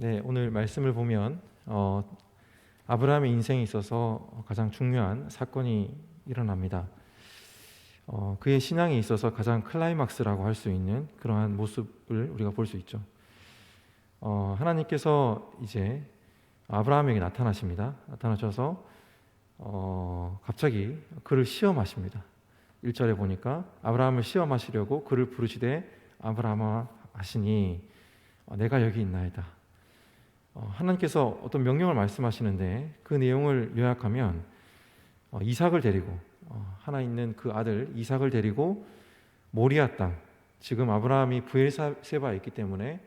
네, 오늘 말씀을 보면 아브라함의 인생에 있어서 가장 중요한 사건이 일어납니다. 그의 신앙에 있어서 가장 클라이막스라고 할 수 있는 그러한 모습을 우리가 볼 수 있죠. 하나님께서 이제 아브라함에게 나타나십니다. 나타나셔서 갑자기 그를 시험하십니다. 1절에 보니까 아브라함을 시험하시려고 그를 부르시되 아브라함아 하시니 내가 여기 있나이다. 하나님께서 어떤 명령을 말씀하시는데 그 내용을 요약하면 이삭을 데리고 하나 있는 그 아들 이삭을 데리고 모리아 땅, 지금 아브라함이 브엘세바에 있기 때문에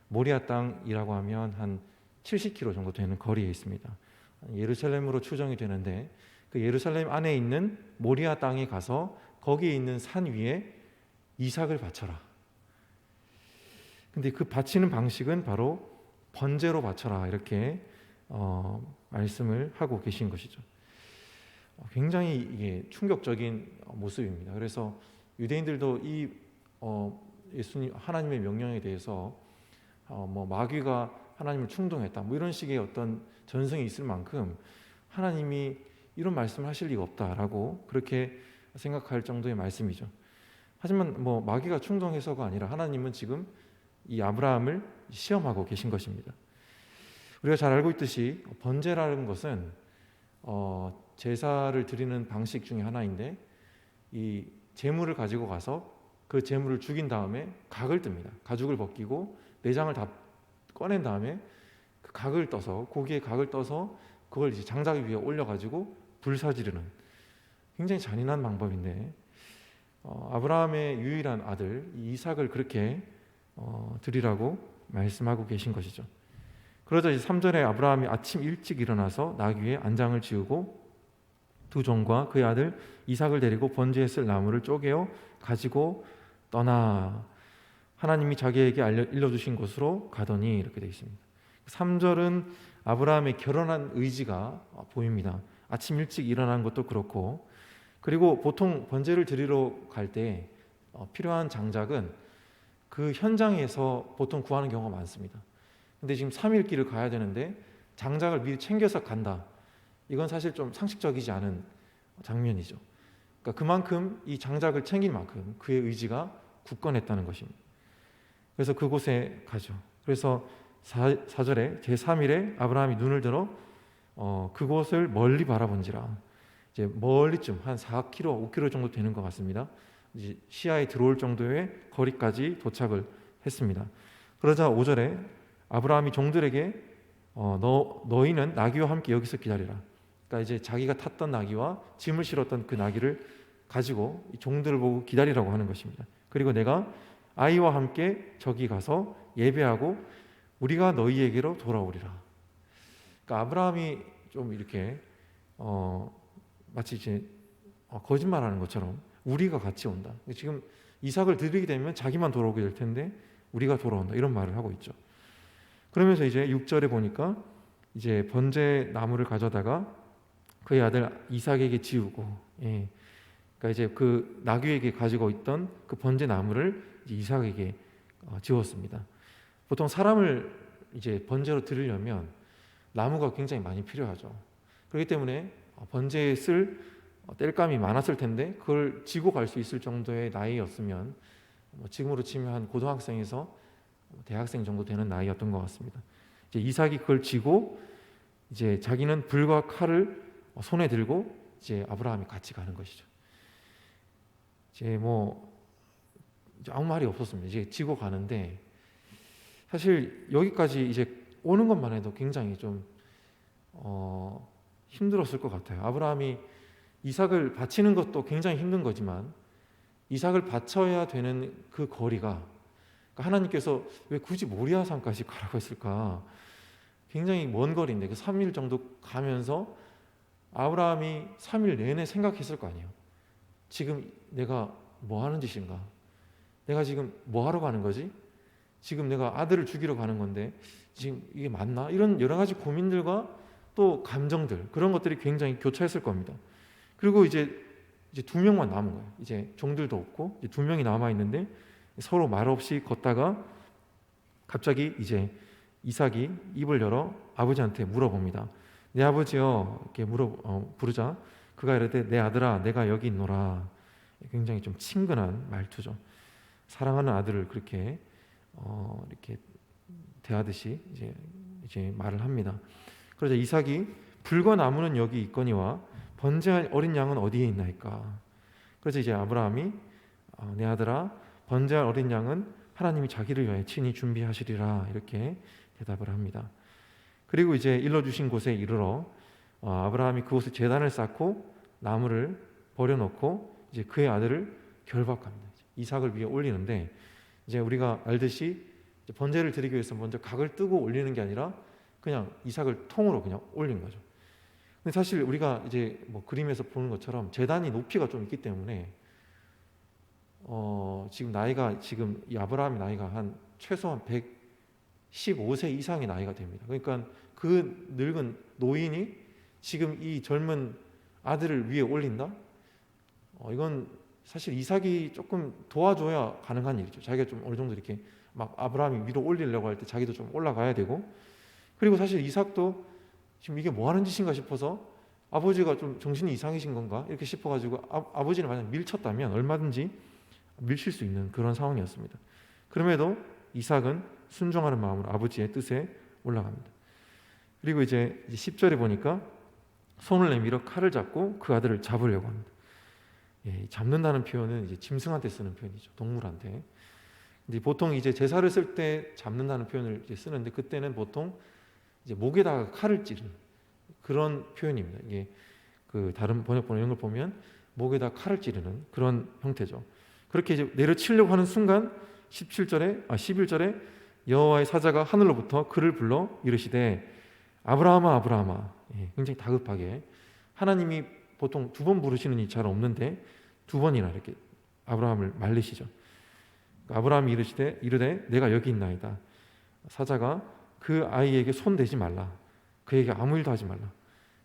모리아 땅이라고 하면 한 70km 정도 되는 거리에 있습니다. 예루살렘으로 추정이 되는데 그 예루살렘 안에 있는 모리아 땅에 가서 거기에 있는 산 위에 이삭을 바쳐라. 근데 그 바치는 방식은 바로 번제로 바쳐라 이렇게 말씀을 하고 계신 것이죠. 굉장히 이게 충격적인 모습입니다. 그래서 유대인들도 이 예수님 하나님의 명령에 대해서 마귀가 하나님을 충동했다 뭐 이런 식의 어떤 전승이 있을 만큼 하나님이 이런 말씀을 하실 리가 없다라고 그렇게 생각할 정도의 말씀이죠. 하지만 마귀가 충동해서가 아니라 하나님은 지금 이 아브라함을 시험하고 계신 것입니다. 우리가 잘 알고 있듯이 번제라는 것은 제사를 드리는 방식 중에 하나인데 이 제물을 가지고 가서 그 제물을 죽인 다음에 각을 뜹니다. 가죽을 벗기고 내장을 다 꺼낸 다음에 그 각을 떠서 고기에 각을 떠서 그걸 이제 장작 위에 올려가지고 불사지르는 굉장히 잔인한 방법인데 아브라함의 유일한 아들 이삭을 그렇게 드리라고 말씀하고 계신 것이죠. 그러자 이제 3절에 아브라함이 아침 일찍 일어나서 나귀 위에 안장을 지우고 두 종과 그의 아들 이삭을 데리고 번제에 쓸 나무를 쪼개어 가지고 떠나 하나님이 자기에게 일러주신 곳으로 가더니 이렇게 되어 있습니다. 3절은 아브라함의 결혼한 의지가 보입니다. 아침 일찍 일어난 것도 그렇고, 그리고 보통 번제를 드리러 갈 때 필요한 장작은 그 현장에서 보통 구하는 경우가 많습니다. 근데 지금 3일 길을 가야 되는데 장작을 미리 챙겨서 간다. 이건 사실 좀 상식적이지 않은 장면이죠. 그러니까 그만큼 이 장작을 챙길 만큼 그의 의지가 굳건했다는 것입니다. 그래서 그곳에 가죠. 그래서 4절에 제3일에 아브라함이 눈을 들어 그곳을 멀리 바라본지라. 이제 멀리쯤 한 4km, 5km 정도 되는 것 같습니다. 이제 시야에 들어올 정도의 거리까지 도착을 했습니다. 그러자 5절에 아브라함이 종들에게 너희는 나귀와 함께 여기서 기다리라. 그러니까 이제 자기가 탔던 나귀와 짐을 실었던 그 나귀를 가지고 종들을 보고 기다리라고 하는 것입니다. 그리고 내가 아이와 함께 저기 가서 예배하고 우리가 너희에게로 돌아오리라. 그러니까 아브라함이 좀 이렇게 마치 이제 거짓말하는 것처럼 우리가 같이 온다. 지금 이삭을 드리게 되면 자기만 돌아오게 될 텐데 우리가 돌아온다 이런 말을 하고 있죠. 그러면서 이제 6절에 보니까 이제 번제 나무를 가져다가 그의 아들 이삭에게 지우고, 그러니까 이제 그 나귀에게 가지고 있던 그 번제 나무를 이삭에게 지웠습니다. 보통 사람을 이제 번제로 드리려면 나무가 굉장히 많이 필요하죠. 그렇기 때문에 번제에 쓸 땔감이 많았을 텐데 그걸 지고 갈 수 있을 정도의 나이였으면 지금으로 치면 한 고등학생에서 대학생 정도 되는 나이였던 것 같습니다. 이제 이삭이 그걸 지고 이제 자기는 불과 칼을 손에 들고 이제 아브라함이 같이 가는 것이죠. 이제 아무 말이 없었습니다. 이제 지고 가는데 사실 여기까지 이제 오는 것만 해도 굉장히 좀 힘들었을 것 같아요. 아브라함이 이삭을 바치는 것도 굉장히 힘든 거지만 이삭을 바쳐야 되는 그 거리가, 그러니까 하나님께서 왜 굳이 모리아산까지 가라고 했을까? 굉장히 먼 거리인데 그 3일 정도 가면서 아브라함이 3일 내내 생각했을 거 아니에요. 지금 내가 뭐 하는 짓인가? 내가 지금 뭐 하러 가는 거지? 지금 내가 아들을 죽이러 가는 건데 지금 이게 맞나? 이런 여러 가지 고민들과 또 감정들, 그런 것들이 굉장히 교차했을 겁니다. 그리고 이제 2명만 남은 거예요. 이제 종들도 없고 이제 2명이 남아 있는데 서로 말 없이 걷다가 갑자기 이제 이삭이 입을 열어 아버지한테 물어봅니다. 내 아버지여, 이렇게 부르자 그가 이르되 내 아들아 내가 여기 있노라. 굉장히 좀 친근한 말투죠. 사랑하는 아들을 그렇게 이렇게 대하듯이 이제 말을 합니다. 그러자 이삭이 불과 나무는 여기 있거니와 번제할 어린 양은 어디에 있나이까. 그래서 이제 아브라함이 내 아들아 번제할 어린 양은 하나님이 자기를 위하여 친히 준비하시리라 이렇게 대답을 합니다. 그리고 이제 일러주신 곳에 이르러 아브라함이 그곳에 제단을 쌓고 나무를 버려놓고 이제 그의 아들을 결박합니다. 이삭을 위에 올리는데 이제 우리가 알듯이 번제를 드리기 위해서 먼저 각을 뜨고 올리는 게 아니라 그냥 이삭을 통으로 그냥 올린 거죠. 근데 사실 우리가 이제 뭐 그림에서 보는 것처럼 제단이 높이가 좀 있기 때문에 지금 이 아브라함의 나이가 한 최소한 115세 이상의 나이가 됩니다. 그러니까 그 늙은 노인이 지금 이 젊은 아들을 위에 올린다? 이건 사실 이삭이 조금 도와줘야 가능한 일이죠. 자기가 좀 어느 정도 이렇게 막 아브라함이 위로 올리려고 할 때 자기도 좀 올라가야 되고, 그리고 사실 이삭도 지금 이게 뭐 하는 짓인가 싶어서 아버지가 좀 정신이 이상이신 건가 이렇게 싶어가지고 아버지를 만약 밀쳤다면 얼마든지 밀칠 수 있는 그런 상황이었습니다. 그럼에도 이삭은 순종하는 마음으로 아버지의 뜻에 올라갑니다. 그리고 이제 10절에 보니까 손을 내밀어 칼을 잡고 그 아들을 잡으려고 합니다. 잡는다는 표현은 이제 짐승한테 쓰는 표현이죠. 동물한테. 이제 보통 이제 제사를 쓸 때 잡는다는 표현을 이제 쓰는데 그때는 보통 이제 목에다가 칼을 찌르는 그런 표현입니다. 이게 그 다른 번역본 이런 걸 보면 목에다 칼을 찌르는 그런 형태죠. 그렇게 이제 내려치려고 하는 순간 11절에 여호와의 사자가 하늘로부터 그를 불러 이르시되 아브라함아 아브라함아. 굉장히 다급하게 하나님이 보통 두 번 부르시는 이 잘 없는데 두 번이나 이렇게 아브라함을 말리시죠. 아브라함이 이르되 내가 여기 있나이다. 사자가 그 아이에게 손 대지 말라. 그에게 아무 일도 하지 말라.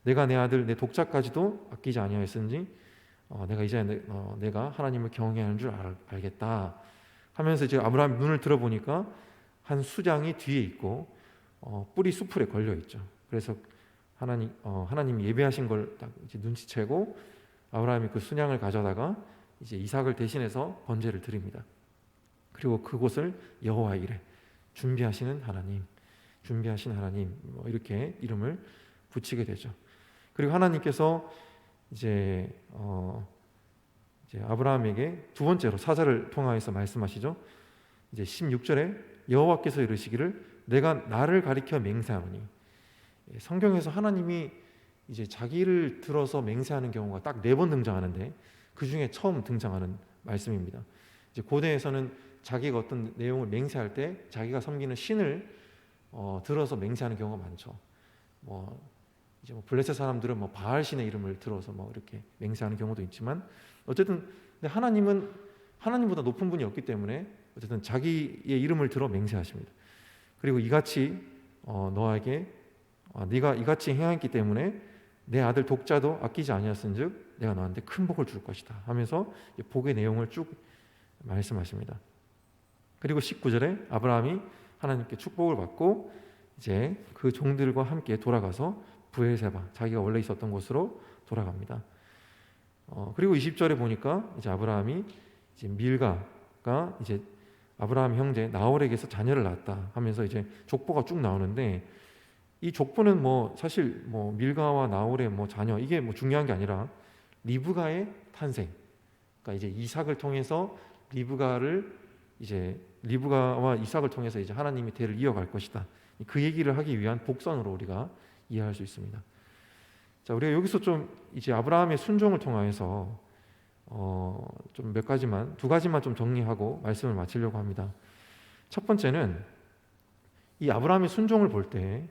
내가 내 아들 내 독자까지도 아끼지 아니하였은지 내가 이제 내가 하나님을 경외해야 하는 줄 알겠다 하면서 이제 아브라함이 눈을 들어보니까 한 수장이 뒤에 있고 뿔이 수풀에 걸려 있죠. 그래서 하나님이 예배하신 걸 딱 이제 눈치채고 아브라함이 그 순양을 가져다가 이제 이삭을 대신해서 번제를 드립니다. 그리고 그곳을 여호와 이레 준비하시는 하나님 이렇게 이름을 붙이게 되죠. 그리고 하나님께서 이제 아브라함에게 두 번째로 사자를 통하여서 말씀하시죠. 이제 16절에 여호와께서 이르시기를 내가 나를 가리켜 맹세하노니. 성경에서 하나님이 이제 자기를 들어서 맹세하는 경우가 딱 4번 등장하는데 그 중에 처음 등장하는 말씀입니다. 이제 고대에서는 자기가 어떤 내용을 맹세할 때 자기가 섬기는 신을 들어서 맹세하는 경우가 많죠. 이제 블레셋 사람들은 바알 신의 이름을 들어서 이렇게 맹세하는 경우도 있지만 어쨌든 근데 하나님은 하나님보다 높은 분이 없기 때문에 어쨌든 자기의 이름을 들어 맹세하십니다. 그리고 이같이 너에게 네가 이같이 행하였기 때문에 내 아들 독자도 아끼지 아니하였은즉 내가 너한테 큰 복을 줄 것이다 하면서 복의 내용을 쭉 말씀하십니다. 그리고 19절에 아브라함이 하나님께 축복을 받고 이제 그 종들과 함께 돌아가서 브엘세바 자기가 원래 있었던 곳으로 돌아갑니다. 그리고 20절에 보니까 이제 아브라함이 이제 밀가가 이제 아브라함 형제 나홀에게서 자녀를 낳았다 하면서 이제 족보가 쭉 나오는데 이 족보는 사실 밀가와 나홀의 자녀 이게 중요한 게 아니라 리브가의 탄생. 그러니까 이제 이삭을 통해서 리브가와 이삭을 통해서 이제 하나님이 대를 이어갈 것이다. 그 얘기를 하기 위한 복선으로 우리가 이해할 수 있습니다. 자, 우리가 여기서 좀 이제 아브라함의 순종을 통하여서 좀 두 가지만 좀 정리하고 말씀을 마치려고 합니다. 첫 번째는 이 아브라함의 순종을 볼 때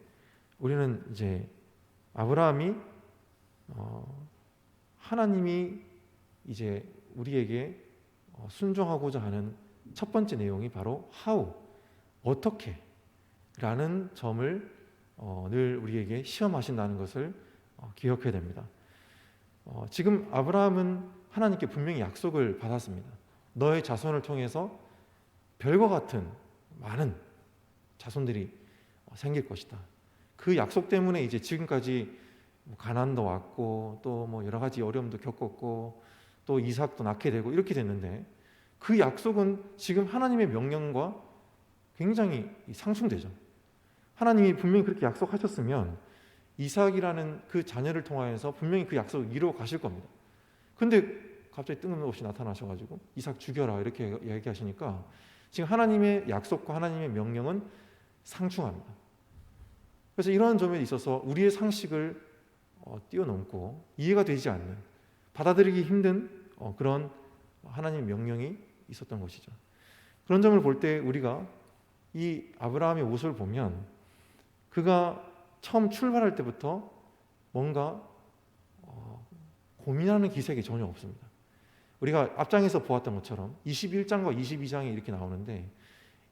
우리는 이제 아브라함이 하나님이 이제 우리에게 순종하고자 하는 첫 번째 내용이 바로 how, 어떻게 라는 점을 늘 우리에게 시험하신다는 것을 기억해야 됩니다. 지금 아브라함은 하나님께 분명히 약속을 받았습니다. 너의 자손을 통해서 별과 같은 많은 자손들이 생길 것이다. 그 약속 때문에 이제 지금까지 가난도 왔고 또 뭐 여러 가지 어려움도 겪었고 또 이삭도 낳게 되고 이렇게 됐는데, 그 약속은 지금 하나님의 명령과 굉장히 상충되죠. 하나님이 분명히 그렇게 약속하셨으면 이삭이라는 그 자녀를 통하여서 분명히 그 약속을 이루어 가실 겁니다. 근데 갑자기 뜬금없이 나타나셔가지고 이삭 죽여라 이렇게 얘기하시니까 지금 하나님의 약속과 하나님의 명령은 상충합니다. 그래서 이러한 점에 있어서 우리의 상식을 뛰어넘고 이해가 되지 않는, 받아들이기 힘든 그런 하나님의 명령이 있었던 것이죠. 그런 점을 볼 때 우리가 이 아브라함의 모습을 보면 그가 처음 출발할 때부터 뭔가 고민하는 기색이 전혀 없습니다. 우리가 앞장에서 보았던 것처럼 21장과 22장이 이렇게 나오는데,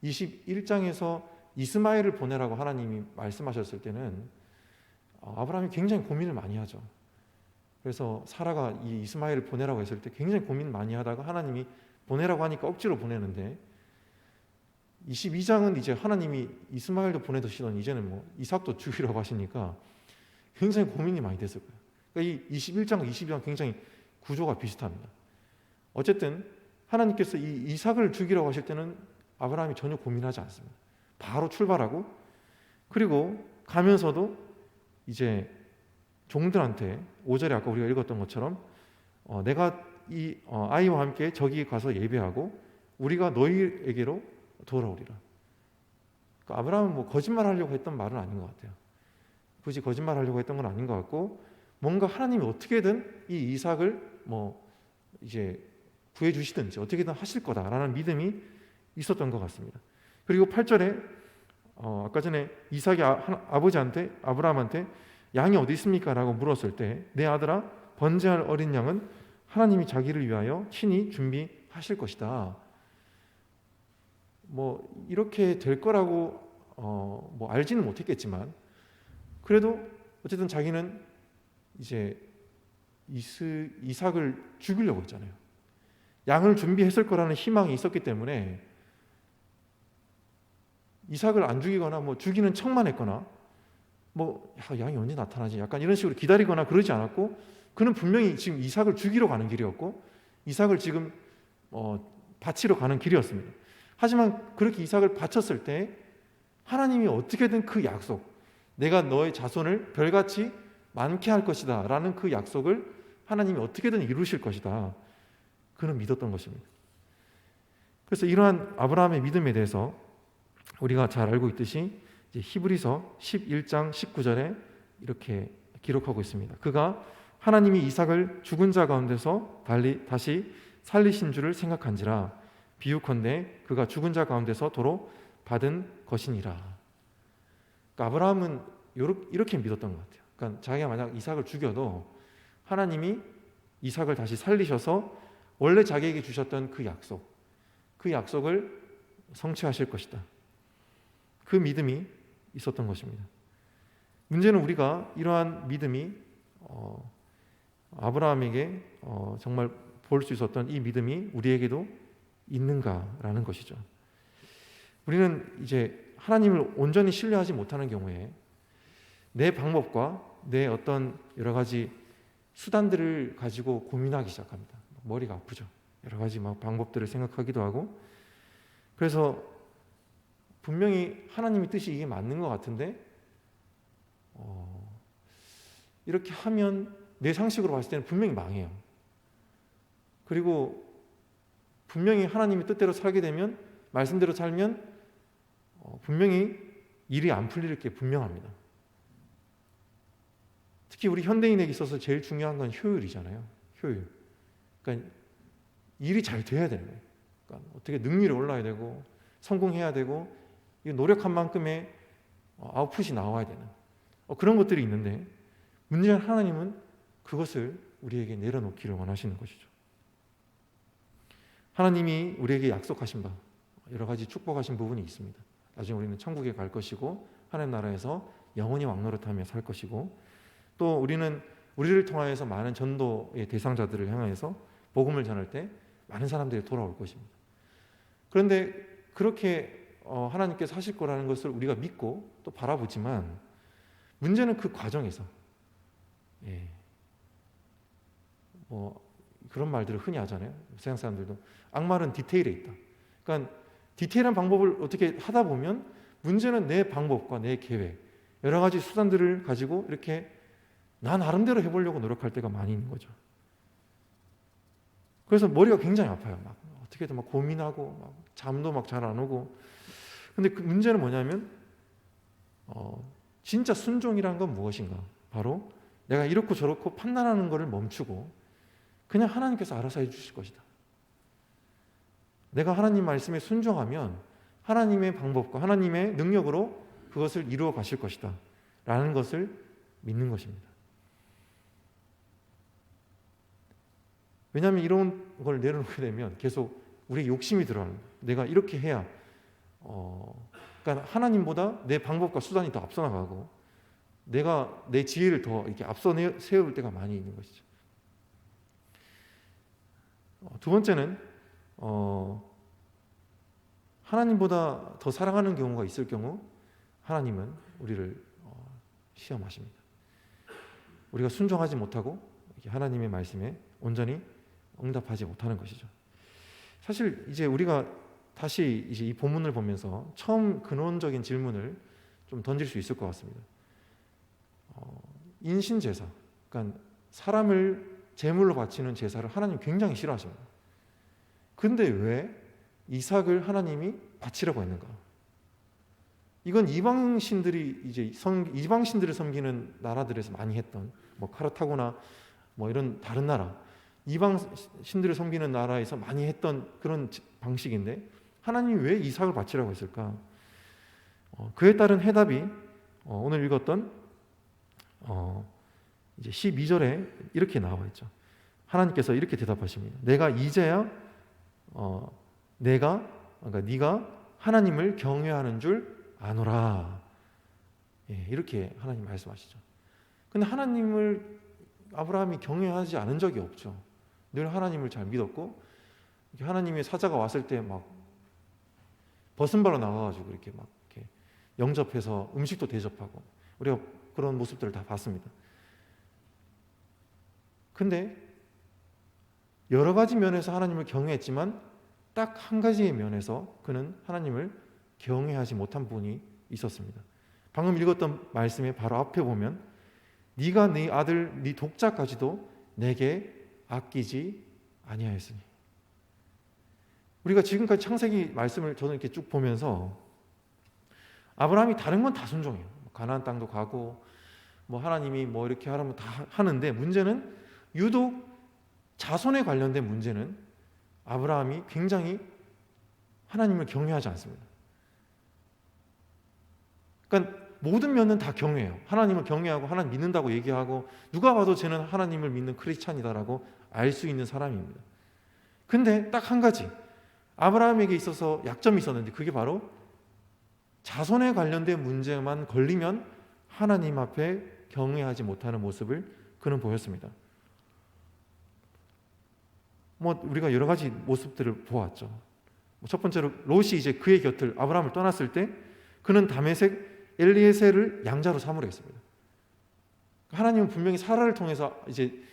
21장에서 이스마엘을 보내라고 하나님이 말씀하셨을 때는 아브라함이 굉장히 고민을 많이 하죠. 그래서 사라가 이 이스마엘을 보내라고 했을 때 굉장히 고민 많이 하다가 하나님이 보내라고 하니까 억지로 보내는데, 22장은 이제 하나님이 이스마엘도 보내시더니 이제는 뭐 이삭도 죽이라고 하시니까 굉장히 고민이 많이 됐을 거예요. 그러니까 이 21장과 22장 굉장히 구조가 비슷합니다. 어쨌든 하나님께서 이 이삭을 죽이라고 하실 때는 아브라함이 전혀 고민하지 않습니다. 바로 출발하고, 그리고 가면서도 이제 종들한테 5절에 아까 우리가 읽었던 것처럼 내가 이 아이와 함께 저기 가서 예배하고 우리가 너희에게로 돌아오리라. 그러니까 아브라함은 뭐 거짓말하려고 했던 말은 아닌 것 같아요. 굳이 거짓말하려고 했던 건 아닌 것 같고, 뭔가 하나님이 어떻게든 이 이삭을 뭐 이제 구해주시든지 어떻게든 하실 거다라는 믿음이 있었던 것 같습니다. 그리고 8절에 아까 전에 이삭이 아버지한테, 아브라함한테 양이 어디 있습니까? 라고 물었을 때, 내 아들아, 번제할 어린 양은 하나님이 자기를 위하여 친히 준비하실 것이다. 뭐 이렇게 될 거라고 뭐 알지는 못했겠지만, 그래도 어쨌든 자기는 이제 이삭을 죽이려고 했잖아요. 양을 준비했을 거라는 희망이 있었기 때문에 이삭을 안 죽이거나 뭐 죽이는 척만 했거나 뭐 양이 언제 나타나지 약간 이런 식으로 기다리거나 그러지 않았고, 그는 분명히 지금 이삭을 죽이러 가는 길이었고 이삭을 지금 바치러 가는 길이었습니다. 하지만 그렇게 이삭을 바쳤을 때 하나님이 어떻게든 그 약속, 내가 너의 자손을 별같이 많게 할 것이다 라는 그 약속을 하나님이 어떻게든 이루실 것이다, 그는 믿었던 것입니다. 그래서 이러한 아브라함의 믿음에 대해서 우리가 잘 알고 있듯이 이제 히브리서 11장 19절에 이렇게 기록하고 있습니다. 그가 하나님이 이삭을 죽은 자 가운데서 다시 살리신 줄을 생각한지라, 비유컨대 그가 죽은 자 가운데서 도로 받은 것이니라. 그러니까 아브라함은 이렇게 믿었던 것 같아요. 그러니까 자기가 만약 이삭을 죽여도 하나님이 이삭을 다시 살리셔서 원래 자기에게 주셨던 그 약속을 성취하실 것이다. 그 믿음이 있었던 것입니다. 문제는 우리가 이러한 믿음이 아브라함에게 정말 볼 수 있었던 이 믿음이 우리에게도 있는가라는 것이죠. 우리는 이제 하나님을 온전히 신뢰하지 못하는 경우에 내 방법과 내 어떤 여러 가지 수단들을 가지고 고민하기 시작합니다. 머리가 아프죠. 여러 가지 막 방법들을 생각하기도 하고, 그래서 분명히 하나님의 뜻이 이게 맞는 것 같은데 이렇게 하면 내 상식으로 봤을 때는 분명히 망해요. 그리고 분명히 하나님의 뜻대로 살게 되면, 말씀대로 살면 분명히 일이 안 풀릴 게 분명합니다. 특히 우리 현대인에게 있어서 제일 중요한 건 효율이잖아요. 효율. 그러니까 일이 잘 돼야 되는 거예요. 그러니까 어떻게 능률이 올라야 되고 성공해야 되고 노력한 만큼의 아웃풋이 나와야 되는 그런 것들이 있는데, 문제는 하나님은 그것을 우리에게 내려놓기를 원하시는 것이죠. 하나님이 우리에게 약속하신 바, 여러 가지 축복하신 부분이 있습니다. 나중에 우리는 천국에 갈 것이고 하나님 나라에서 영원히 왕노릇하며 살 것이고, 또 우리는 우리를 통하여서 많은 전도의 대상자들을 향해서 복음을 전할 때 많은 사람들이 돌아올 것입니다. 그런데 그렇게 하나님께서 하실 거라는 것을 우리가 믿고 또 바라보지만 문제는 그 과정에서 뭐 그런 말들을 흔히 하잖아요. 세상 사람들도 악말은 디테일에 있다. 그러니까 디테일한 방법을 어떻게 하다 보면 문제는 내 방법과 내 계획, 여러 가지 수단들을 가지고 이렇게 나 나름대로 해보려고 노력할 때가 많이 있는 거죠. 그래서 머리가 굉장히 아파요. 막 어떻게든 막 고민하고 막 잠도 막 잘 안 오고. 근데 그 문제는 뭐냐면 진짜 순종이란 건 무엇인가? 바로 내가 이렇고 저렇고 판단하는 것을 멈추고 그냥 하나님께서 알아서 해주실 것이다. 내가 하나님 말씀에 순종하면 하나님의 방법과 하나님의 능력으로 그것을 이루어 가실 것이다 라는 것을 믿는 것입니다. 왜냐하면 이런 걸 내려놓게 되면 계속 우리의 욕심이 들어가는 거예요. 내가 이렇게 해야 그러니까 하나님보다 내 방법과 수단이 더 앞서 나가고 내가 내 지혜를 더 이렇게 앞서 세울 때가 많이 있는 것이죠. 두 번째는 하나님보다 더 사랑하는 경우가 있을 경우 하나님은 우리를 시험하십니다. 우리가 순종하지 못하고 하나님의 말씀에 온전히 응답하지 못하는 것이죠. 사실 이제 우리가 다시 이제 이 본문을 보면서 처음 근원적인 질문을 좀 던질 수 있을 것 같습니다. 인신제사, 그러니까 사람을 제물로 바치는 제사를 하나님 굉장히 싫어하십니다. 근데 왜 이삭을 하나님이 바치라고 했는가? 이건 이방신들이 이제 이방신들을 섬기는 나라들에서 많이 했던 뭐 카르타고나 뭐 이런 다른 나라 이방신들을 섬기는 나라에서 많이 했던 그런 방식인데 하나님이 왜 이삭을 바치라고 했을까? 그에 따른 해답이 오늘 읽었던 이제 12절에 이렇게 나와 있죠. 하나님께서 이렇게 대답하십니다. 내가 이제야 그러니까 네가 하나님을 경외하는 줄 아노라. 이렇게 하나님 말씀하시죠. 근데 하나님을 아브라함이 경외하지 않은 적이 없죠. 늘 하나님을 잘 믿었고 하나님의 사자가 왔을 때 막 벗은발로 나가가지고 이렇게 막 이렇게 영접해서 음식도 대접하고 우리가 그런 모습들을 다 봤습니다. 근데 여러 가지 면에서 하나님을 경외했지만 딱 한 가지의 면에서 그는 하나님을 경외하지 못한 부분이 있었습니다. 방금 읽었던 말씀의 바로 앞에 보면 네가 네 아들 네 독자까지도 내게 아끼지 아니하였으니. 우리가 지금까지 창세기 말씀을 저는 이렇게 쭉 보면서 아브라함이 다른 건 다 순종해요. 가나안 땅도 가고 뭐 하나님이 뭐 이렇게 하라면 다 하는데 문제는 유독 자손에 관련된 문제는 아브라함이 굉장히 하나님을 경외하지 않습니다. 그러니까 모든 면은 다 경외해요. 하나님을 경외하고 하나님 믿는다고 얘기하고 누가 봐도 쟤는 하나님을 믿는 크리스찬이다라고 알 수 있는 사람입니다. 근데 딱 한 가지 아브라함에게 있어서 약점이 있었는데 그게 바로 자손에 관련된 문제만 걸리면 하나님 앞에 경외하지 못하는 모습을 그는 보였습니다. 뭐 우리가 여러 가지 모습들을 보았죠. 첫 번째로 롯이 이제 그의 곁을 아브라함을 떠났을 때 그는 다메섹 엘리에셀을 양자로 삼으려 했습니다. 하나님은 분명히 사라를 통해서 이제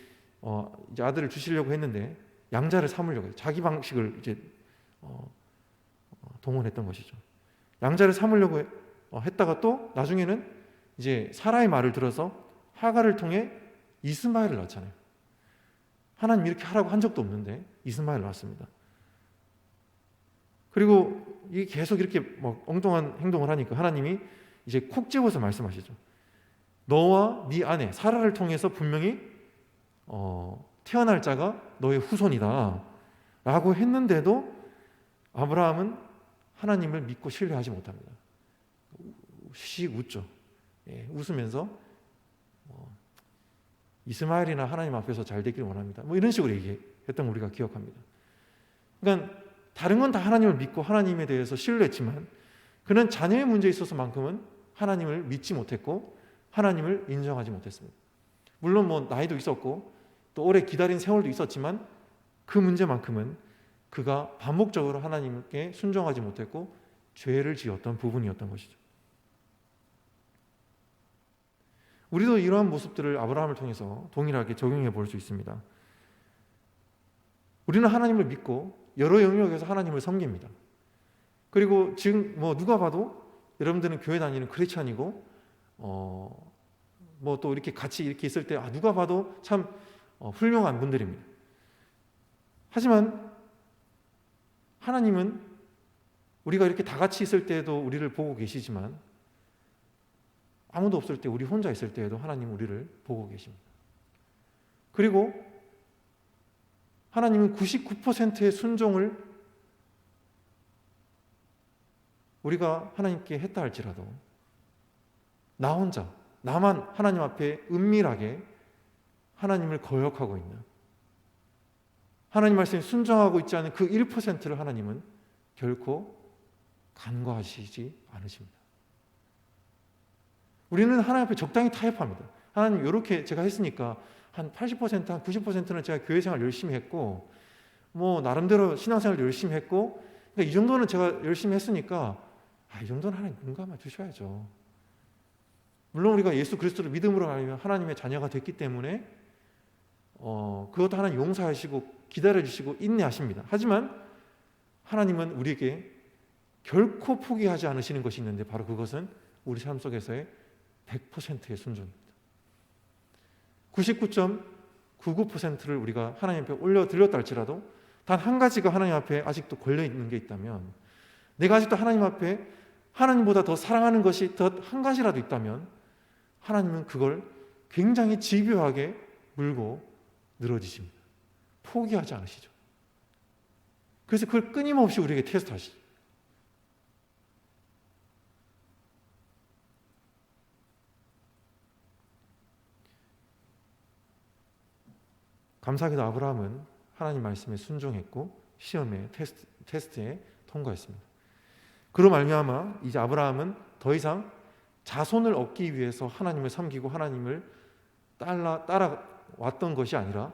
아들을 주시려고 했는데 양자를 삼으려고 해요. 자기 방식을 이제 동원했던 것이죠. 양자를 삼으려고 했다가 또 나중에는 이제 사라의 말을 들어서 하갈을 통해 이스마엘을 낳잖아요. 하나님 이렇게 하라고 한 적도 없는데 이스마엘을 낳았습니다. 그리고 이게 계속 이렇게 막 엉뚱한 행동을 하니까 하나님이 이제 콕 집어서 말씀하시죠. 너와 네 아내 사라를 통해서 분명히 태어날 자가 너의 후손이다 라고 했는데도 아브라함은 하나님을 믿고 신뢰하지 못합니다. 씩 웃죠. 웃으면서 이스마엘이나 하나님 앞에서 잘 되기를 원합니다. 뭐 이런 식으로 얘기했던 걸 우리가 기억합니다. 그러니까 다른 건 다 하나님을 믿고 하나님에 대해서 신뢰했지만 그는 자녀의 문제에 있어서만큼은 하나님을 믿지 못했고 하나님을 인정하지 못했습니다. 물론 뭐 나이도 있었고 또 오래 기다린 세월도 있었지만 그 문제만큼은 그가 반복적으로 하나님께 순종하지 못했고 죄를 지었던 부분이었던 것이죠. 우리도 이러한 모습들을 아브라함을 통해서 동일하게 적용해 볼 수 있습니다. 우리는 하나님을 믿고 여러 영역에서 하나님을 섬깁니다. 그리고 지금 누가 봐도 여러분들은 교회 다니는 크리스찬이고 또 이렇게 같이 이렇게 있을 때 누가 봐도 참 훌륭한 분들입니다. 하지만 하나님은 우리가 이렇게 다 같이 있을 때에도 우리를 보고 계시지만 아무도 없을 때, 우리 혼자 있을 때에도 하나님 우리를 보고 계십니다. 그리고 하나님은 99%의 순종을 우리가 하나님께 했다 할지라도 나만 하나님 앞에 은밀하게 하나님을 거역하고 있는, 하나님 말씀에 순종하고 있지 않은 그 1%를 하나님은 결코 간과하시지 않으십니다. 우리는 하나님 앞에 적당히 타협합니다. 하나님 이렇게 제가 했으니까 한 80%, 한 90%는 제가 교회 생활 열심히 했고 나름대로 신앙생활 열심히 했고 그러니까 이 정도는 제가 열심히 했으니까 이 정도는 하나님 눈 감아 주셔야죠. 물론 우리가 예수 그리스도를 믿음으로 알면 하나님의 자녀가 됐기 때문에 그것도 하나님 용서하시고 기다려주시고 인내하십니다. 하지만 하나님은 우리에게 결코 포기하지 않으시는 것이 있는데 바로 그것은 우리 삶 속에서의 100%의 순종입니다. 99.99%를 우리가 하나님 앞에 올려드렸다 할지라도 단 한 가지가 하나님 앞에 아직도 걸려있는 게 있다면, 내가 아직도 하나님 앞에 하나님보다 더 사랑하는 것이 더 한 가지라도 있다면 하나님은 그걸 굉장히 집요하게 물고 늘어지십니다. 포기하지 않으시죠. 그래서 그걸 끊임없이 우리에게 테스트하시죠. 감사하게도 아브라함은 하나님 말씀에 순종했고 시험에 테스트에 통과했습니다. 그로 말미암아 이제 아브라함은 더 이상 자손을 얻기 위해서 하나님을 섬기고 하나님을 따라왔던 것이 아니라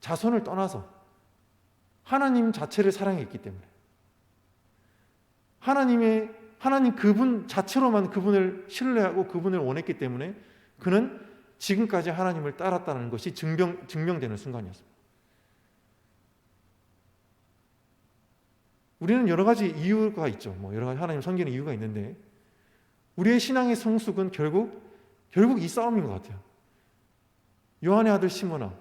자손을 떠나서 하나님 자체를 사랑했기 때문에 하나님 그분 자체로만 그분을 신뢰하고 그분을 원했기 때문에 그는 지금까지 하나님을 따랐다는 것이 증명되는 순간이었습니다. 우리는 여러 가지 이유가 있죠. 여러 가지 하나님 섬기는 이유가 있는데 우리의 신앙의 성숙은 결국 이 싸움인 것 같아요. 요한의 아들 시몬아,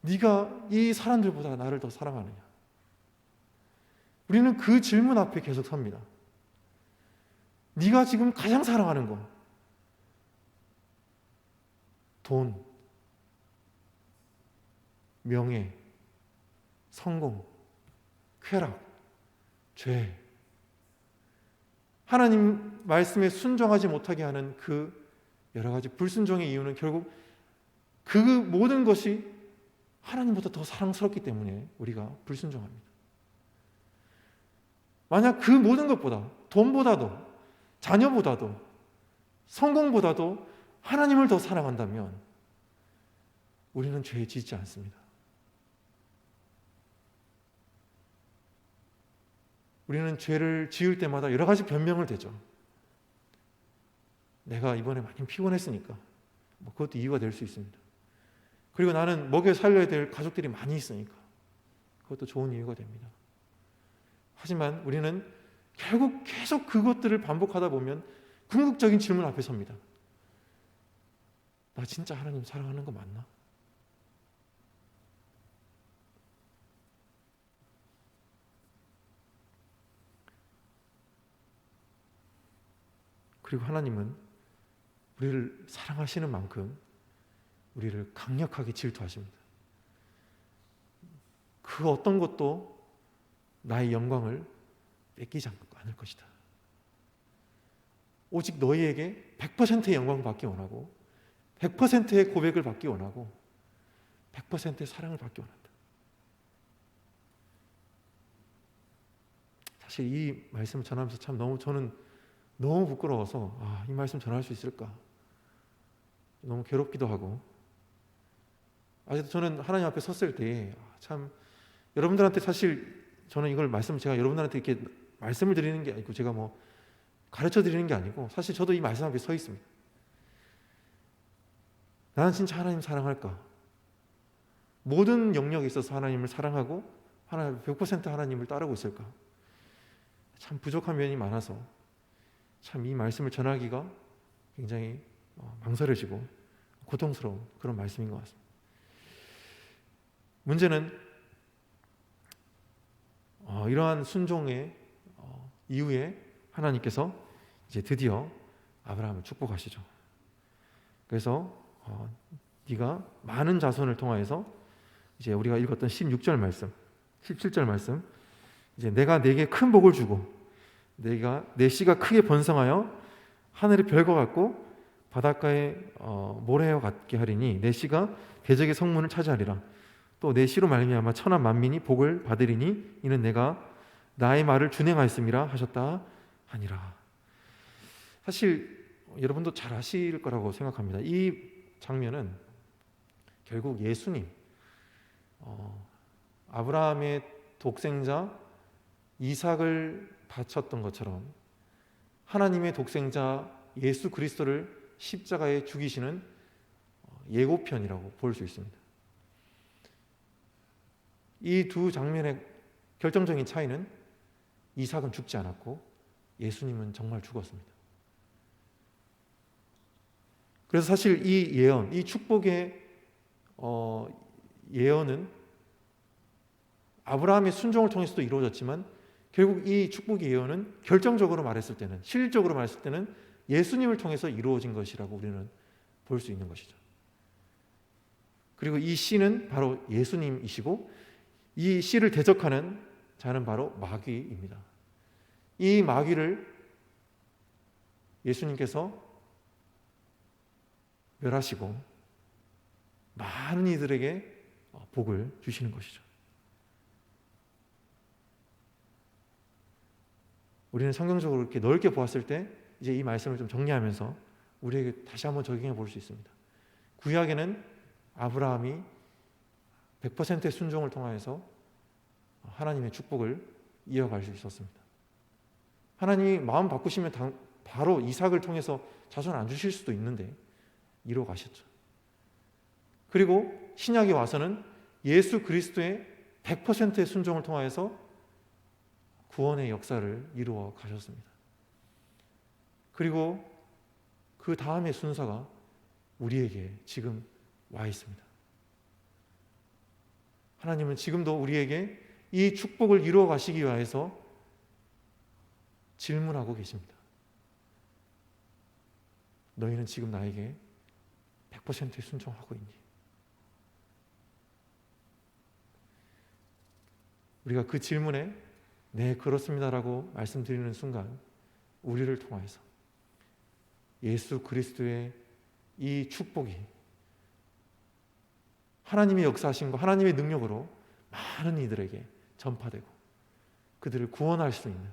네가 이 사람들보다 나를 더 사랑하느냐? 우리는 그 질문 앞에 계속 섭니다. 네가 지금 가장 사랑하는 거, 돈, 명예, 성공, 쾌락, 죄, 하나님 말씀에 순종하지 못하게 하는 그 여러 가지 불순종의 이유는 결국 그 모든 것이 하나님보다 더 사랑스럽기 때문에 우리가 불순종합니다. 만약 그 모든 것보다, 돈보다도, 자녀보다도, 성공보다도 하나님을 더 사랑한다면 우리는 죄에 짓지 않습니다. 우리는 죄를 지을 때마다 여러 가지 변명을 대죠. 내가 이번에 많이 피곤했으니까 그것도 이유가 될 수 있습니다. 그리고 나는 먹여 살려야 될 가족들이 많이 있으니까 그것도 좋은 이유가 됩니다. 하지만 우리는 결국 계속 그것들을 반복하다 보면 궁극적인 질문 앞에 섭니다. 나 진짜 하나님 사랑하는 거 맞나? 그리고 하나님은 우리를 사랑하시는 만큼 우리를 강력하게 질투하십니다. 그 어떤 것도 나의 영광을 뺏기지 않을 것이다. 오직 너희에게 100%의 영광을 받기 원하고 100%의 고백을 받기 원하고 100%의 사랑을 받기 원한다. 사실 이 말씀을 전하면서 저는 너무 부끄러워서 이 말씀 전할 수 있을까? 너무 괴롭기도 하고 아직도 저는 하나님 앞에 섰을 때 참 여러분들한테 사실 저는 이걸 제가 여러분들한테 이렇게 말씀을 드리는 게 아니고 제가 뭐 가르쳐 드리는 게 아니고 사실 저도 이 말씀 앞에 서 있습니다. 나는 진짜 하나님 사랑할까? 모든 영역에 있어서 하나님을 사랑하고 100% 하나님을 따르고 있을까? 참 부족한 면이 많아서 참 이 말씀을 전하기가 굉장히 망설여지고 고통스러운 그런 말씀인 것 같습니다. 문제는 이러한 순종의 이후에 하나님께서 이제 드디어 아브라함을 축복하시죠. 그래서 네가 많은 자손을 통하여서 이제 우리가 읽었던 16절 말씀, 17절 말씀, 이제 내가 네게 큰 복을 주고 내 씨가 크게 번성하여 하늘의 별과 같고 바닷가의 모래와 같게 하리니 내 씨가 대적의 성문을 차지하리라. 또 내 씨로 말미암아 천하 만민이 복을 받으리니 이는 내가 나의 말을 준행하였음이라 하셨다 하니라. 사실 여러분도 잘 아실 거라고 생각합니다. 이 장면은 결국 예수님, 아브라함의 독생자 이삭을 바쳤던 것처럼 하나님의 독생자 예수 그리스도를 십자가에 죽이시는 예고편이라고 볼 수 있습니다. 이 두 장면의 결정적인 차이는 이삭은 죽지 않았고 예수님은 정말 죽었습니다. 그래서 사실 이 예언, 이 축복의 예언은 아브라함의 순종을 통해서도 이루어졌지만 결국 이 축복의 예언은 결정적으로 말했을 때는, 실질적으로 말했을 때는 예수님을 통해서 이루어진 것이라고 우리는 볼 수 있는 것이죠. 그리고 이 씨는 바로 예수님이시고 이 씨를 대적하는 자는 바로 마귀입니다. 이 마귀를 예수님께서 멸하시고 많은 이들에게 복을 주시는 것이죠. 우리는 성경적으로 이렇게 넓게 보았을 때 이제 이 말씀을 좀 정리하면서 우리에게 다시 한번 적용해 볼 수 있습니다. 구약에는 아브라함이 100%의 순종을 통하여서 하나님의 축복을 이어갈 수 있었습니다. 하나님이 마음 바꾸시면 바로 이삭을 통해서 자손 안 주실 수도 있는데 이루어 가셨죠. 그리고 신약에 와서는 예수 그리스도의 100%의 순종을 통하여서 구원의 역사를 이루어 가셨습니다. 그리고 그 다음의 순서가 우리에게 지금 와 있습니다. 하나님은 지금도 우리에게 이 축복을 이루어 가시기 위해서 질문하고 계십니다. 너희는 지금 나에게 100% 순종하고 있니? 우리가 그 질문에 네, 그렇습니다라고 말씀드리는 순간 우리를 통하여서 예수 그리스도의 이 축복이 하나님의 역사하신 것, 하나님의 능력으로 많은 이들에게 전파되고 그들을 구원할 수 있는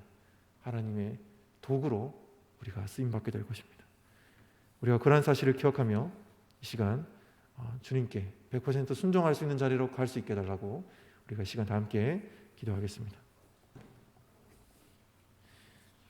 하나님의 도구로 우리가 쓰임받게 될 것입니다. 우리가 그러한 사실을 기억하며 이 시간 주님께 100% 순종할 수 있는 자리로 갈 수 있게 해달라고 우리가 이 시간 다 함께 기도하겠습니다.